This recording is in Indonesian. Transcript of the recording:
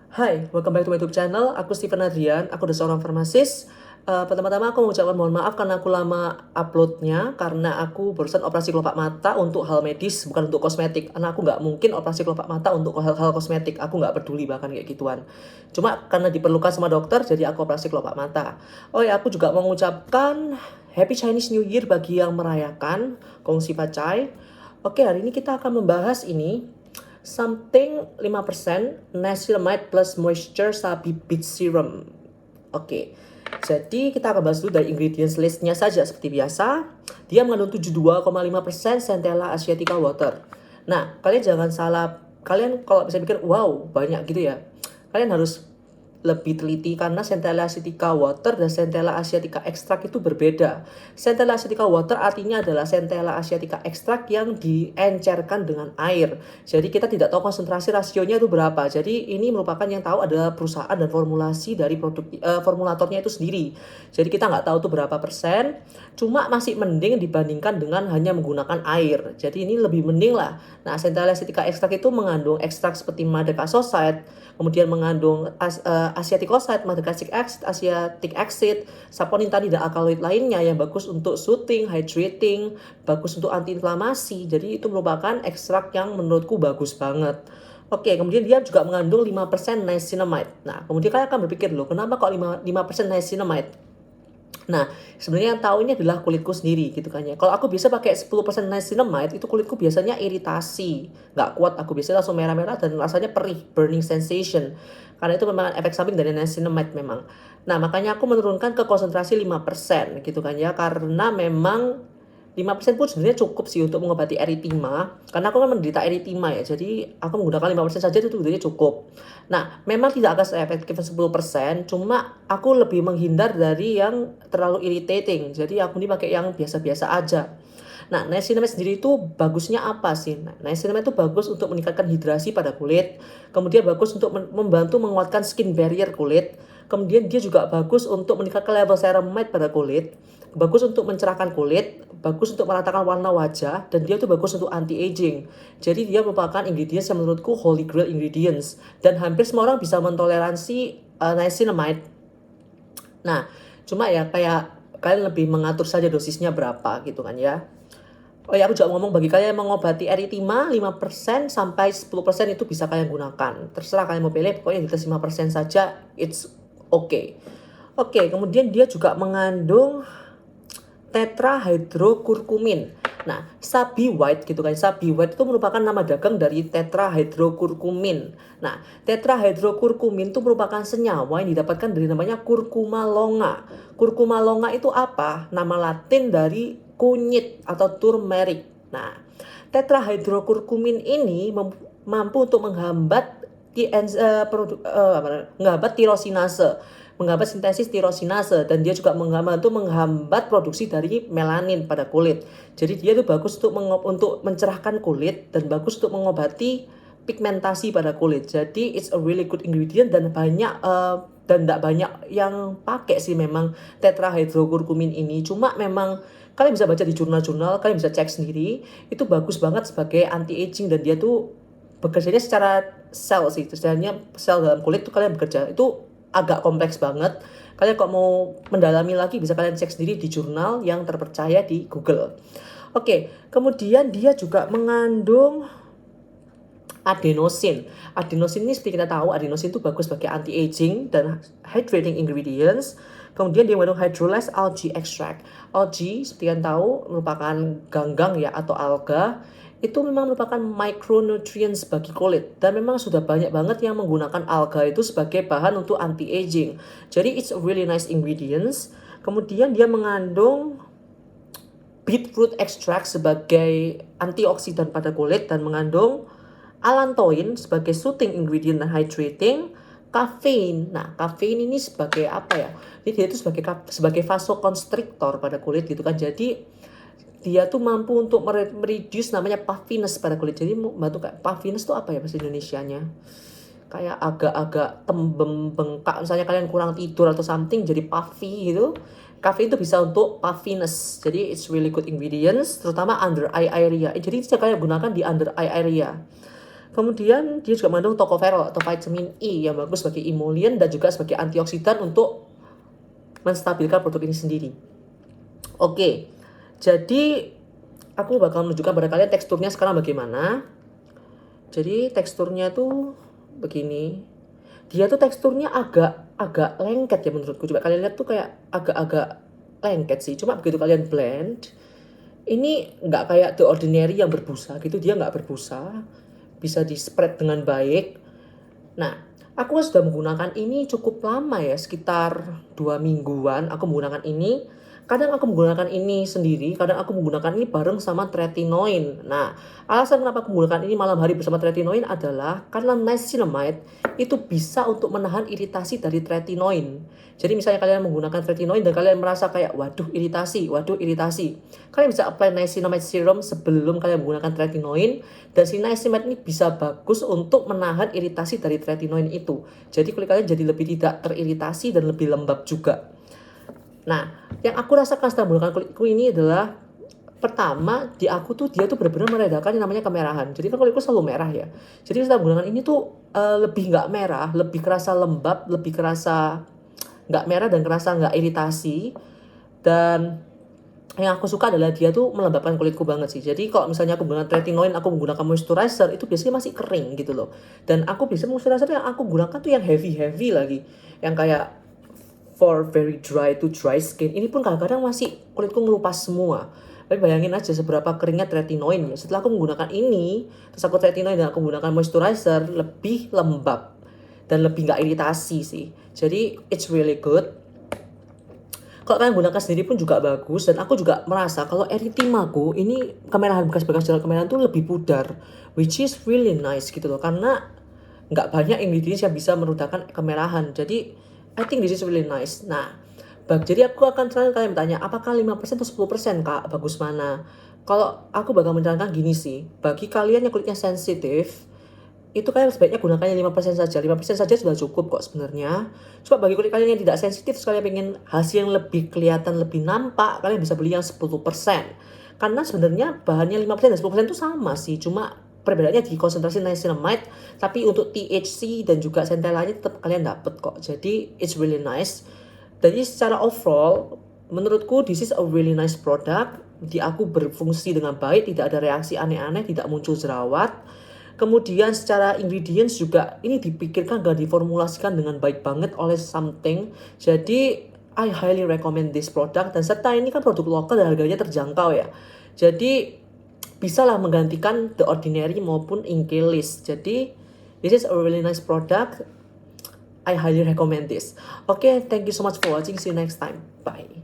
Hai, welcome back to my YouTube channel. Aku Steven Adrian, aku adalah seorang farmasis. Pertama-tama aku mengucapkan mohon maaf karena aku lama uploadnya, karena aku barusan operasi kelopak mata untuk hal medis, bukan untuk kosmetik. Karena aku nggak mungkin operasi kelopak mata untuk hal-hal kosmetik, aku nggak peduli bahkan kayak gituan. Cuma karena diperlukan sama dokter, jadi aku operasi kelopak mata. Oh ya, aku juga mau mengucapkan Happy Chinese New Year bagi yang merayakan, Kongsi Pacai. Oke, hari ini kita akan membahas ini something 5% niacinamide plus moisture sabi beet serum. Oke. Jadi kita akan bahas dulu dari ingredients listnya saja seperti biasa. Dia mengandung 72,5% Centella asiatica water. Nah, kalian jangan salah. Kalian kalau bisa pikir, wow, banyak gitu ya. Kalian harus lebih teliti karena Centella asiatica water dan Centella asiatica extract itu berbeda. Centella asiatica water artinya adalah Centella asiatica extract yang diencerkan dengan air. Jadi kita tidak tahu konsentrasi rasionya itu berapa. Jadi ini merupakan yang tahu adalah perusahaan dan formulasi dari produk formulatornya itu sendiri. Jadi kita nggak tahu itu berapa persen. Cuma masih mending dibandingkan dengan hanya menggunakan air. Jadi ini lebih mending lah. Nah, Centella asiatica extract itu mengandung ekstrak seperti madecasoside, kemudian mengandung asiaticoside, madecasic acid, asiatic acid, saponin dan alkaloid lainnya yang bagus untuk soothing, hydrating, bagus untuk antiinflamasi. Jadi itu merupakan ekstrak yang menurutku bagus banget. Oke, kemudian dia juga mengandung 5% niacinamide. Nah, kemudian kalian akan berpikir loh, kenapa kok 5% niacinamide? Nah, sebenarnya yang tahu ini adalah kulitku sendiri gitu kan ya. Kalau aku bisa pakai 10% niacinamide, itu kulitku biasanya iritasi. Nggak kuat, aku biasanya langsung merah-merah dan rasanya perih, burning sensation. Karena itu memang efek samping dari niacinamide memang. Nah, makanya aku menurunkan ke konsentrasi 5% gitu kan ya. Karena memang 5% pun sebenarnya cukup sih untuk mengobati eritima. Karena aku kan menderita eritima ya. Jadi aku menggunakan 5% saja itu sebetulnya cukup. Nah, memang tidak akan se-efektif 10%. Cuma aku lebih menghindar dari yang terlalu irritating. Jadi aku ini pakai yang biasa-biasa aja. Nah, niacinamide sendiri itu bagusnya apa sih? Nah, niacinamide itu bagus untuk meningkatkan hidrasi pada kulit. Kemudian bagus untuk membantu menguatkan skin barrier kulit. Kemudian dia juga bagus untuk meningkatkan level ceramide pada kulit. Bagus untuk mencerahkan kulit, bagus untuk meratakan warna wajah, dan dia tuh bagus untuk anti-aging. Jadi dia merupakan ingredients yang menurutku holy grail ingredients. Dan hampir semua orang bisa mentoleransi niacinamide. Nah, cuma ya kayak kalian lebih mengatur saja dosisnya berapa gitu kan ya. Oh ya, aku juga ngomong bagi kalian yang mengobati eritima 5% sampai 10% itu bisa kalian gunakan. Terserah kalian mau pilih, pokoknya di atas 5% saja, it's okay. Oke, kemudian dia juga mengandung tetrahydrokurkumin. Nah, sabi white gitu kan. Sabi white itu merupakan nama dagang dari tetrahydrokurkumin. Nah, tetrahydrokurkumin itu merupakan senyawa yang didapatkan dari namanya kurkuma longa. Kurkuma longa itu apa? Nama Latin dari kunyit atau turmeric. Nah, tetrahydrokurkumin ini mampu untuk menghambat tirosinase, menghambat sintesis tirosinase, dan dia juga menghambat produksi dari melanin pada kulit. Jadi dia itu bagus untuk mencerahkan kulit dan bagus untuk mengobati pigmentasi pada kulit. Jadi it's a really good ingredient dan tidak banyak yang pakai sih memang tetrahydrokurkumin ini. Cuma memang kalian bisa baca di jurnal-jurnal, kalian bisa cek sendiri. Itu bagus banget sebagai anti aging dan dia tuh bekerjanya secara sel sih. Sebenarnya sel dalam kulit tuh kalian bekerja itu agak kompleks banget. Kalian kok mau mendalami lagi bisa kalian cek sendiri di jurnal yang terpercaya di Google. Oke, kemudian dia juga mengandung adenosin. Adenosin ini seperti kita tahu, adenosin itu bagus sebagai anti-aging dan hydrating ingredients. Kemudian dia mengandung hydrolyzed algae extract. Algae seperti yang tahu merupakan ganggang ya atau alga. Itu memang merupakan micronutrients bagi kulit. Dan memang sudah banyak banget yang menggunakan alga itu sebagai bahan untuk anti-aging. Jadi it's a really nice ingredients. Kemudian dia mengandung beetroot extract sebagai antioksidan pada kulit dan mengandung allantoin sebagai soothing ingredient dan hydrating, kafein. Nah, kafein ini sebagai apa ya? Jadi dia itu sebagai vasoconstrictor pada kulit gitu kan. Jadi dia tuh mampu untuk mereduce namanya puffiness pada kulit. Jadi membantu kayak puffiness tuh apa ya bahasa Indonesianya? Kayak agak-agak tembem bengkak. Misalnya kalian kurang tidur atau something jadi puffy gitu. Kafein itu bisa untuk puffiness. Jadi it's really good ingredients terutama under eye area. Jadi bisa kalian gunakan di under eye area. Kemudian dia juga mengandung tocopherol atau vitamin E yang bagus sebagai emollient dan juga sebagai antioksidan untuk menstabilkan produk ini sendiri. Oke, jadi aku bakal menunjukkan pada kalian teksturnya sekarang bagaimana. Jadi teksturnya tuh begini. Dia tuh teksturnya agak lengket ya menurutku. Coba kalian lihat tuh kayak agak-agak lengket sih. Cuma begitu kalian blend, ini nggak kayak The Ordinary yang berbusa gitu. Dia nggak berbusa, bisa di spread dengan baik. Nah, aku sudah menggunakan ini cukup lama ya, sekitar 2 mingguan aku menggunakan ini. Kadang aku menggunakan ini sendiri, kadang aku menggunakan ini bareng sama tretinoin. Nah, alasan kenapa aku menggunakan ini malam hari bersama tretinoin adalah karena niacinamide itu bisa untuk menahan iritasi dari tretinoin. Jadi misalnya kalian menggunakan tretinoin dan kalian merasa kayak waduh iritasi, kalian bisa apply niacinamide serum sebelum kalian menggunakan tretinoin, dan si niacinamide ini bisa bagus untuk menahan iritasi dari tretinoin itu. Jadi kulit kalian jadi lebih tidak teriritasi dan lebih lembab juga. Nah, yang aku rasakan setelah menggunakan kulitku ini adalah pertama, di aku tuh dia tuh benar-benar meredakan yang namanya kemerahan. Jadi kan kulitku selalu merah ya. Jadi setelah menggunakan ini tuh lebih nggak merah, lebih kerasa lembab, lebih kerasa nggak merah dan kerasa nggak iritasi. Dan yang aku suka adalah dia tuh melembabkan kulitku banget sih. Jadi kalau misalnya aku menggunakan tretinoin, aku menggunakan moisturizer, itu biasanya masih kering gitu loh. Dan aku biasanya moisturizer yang aku gunakan tuh yang heavy lagi. Yang kayak for very dry to dry skin. Ini pun kadang-kadang masih kulitku ngelupas semua. Tapi bayangin aja seberapa keringnya tretinoin ya. Setelah aku menggunakan ini, terus aku tretinoin dan aku menggunakan moisturizer, lebih lembab dan lebih nggak iritasi sih. Jadi it's really good. Kalau kalian gunakan sendiri pun juga bagus. Dan aku juga merasa kalau erythemaku ini kemerahan, bekas-bekas jalan kemerahan tuh lebih pudar, which is really nice gitu loh. Karena nggak banyak ingredients yang bisa meredakan kemerahan. Jadi I think this is really nice. Nah, jadi aku akan selalu kalian bertanya, apakah 5% atau 10% Kak? Bagus mana? Kalau aku bakal menyarankan gini sih, bagi kalian yang kulitnya sensitif, itu kalian sebaiknya gunakannya 5% saja. 5% saja sudah cukup kok sebenarnya. Coba bagi kulit kalian yang tidak sensitif, sekalian pengen hasil yang lebih kelihatan, lebih nampak, kalian bisa beli yang 10%. Karena sebenarnya bahannya 5% dan 10% itu sama sih, cuma perbedaannya di konsentrasi niacinamide, tapi untuk THC dan juga centellanya tetap kalian dapet kok. Jadi it's really nice. Jadi secara overall, menurutku this is a really nice product. Di aku berfungsi dengan baik, tidak ada reaksi aneh-aneh, tidak muncul jerawat. Kemudian secara ingredients juga ini dipikirkan dan diformulasikan dengan baik banget oleh Something. Jadi I highly recommend this product. Dan serta ini kan produk lokal dan harganya terjangkau ya. Jadi bisalah menggantikan The Ordinary maupun Inkey-List. Jadi this is a really nice product. I highly recommend this. Okay, thank you so much for watching. See you next time. Bye.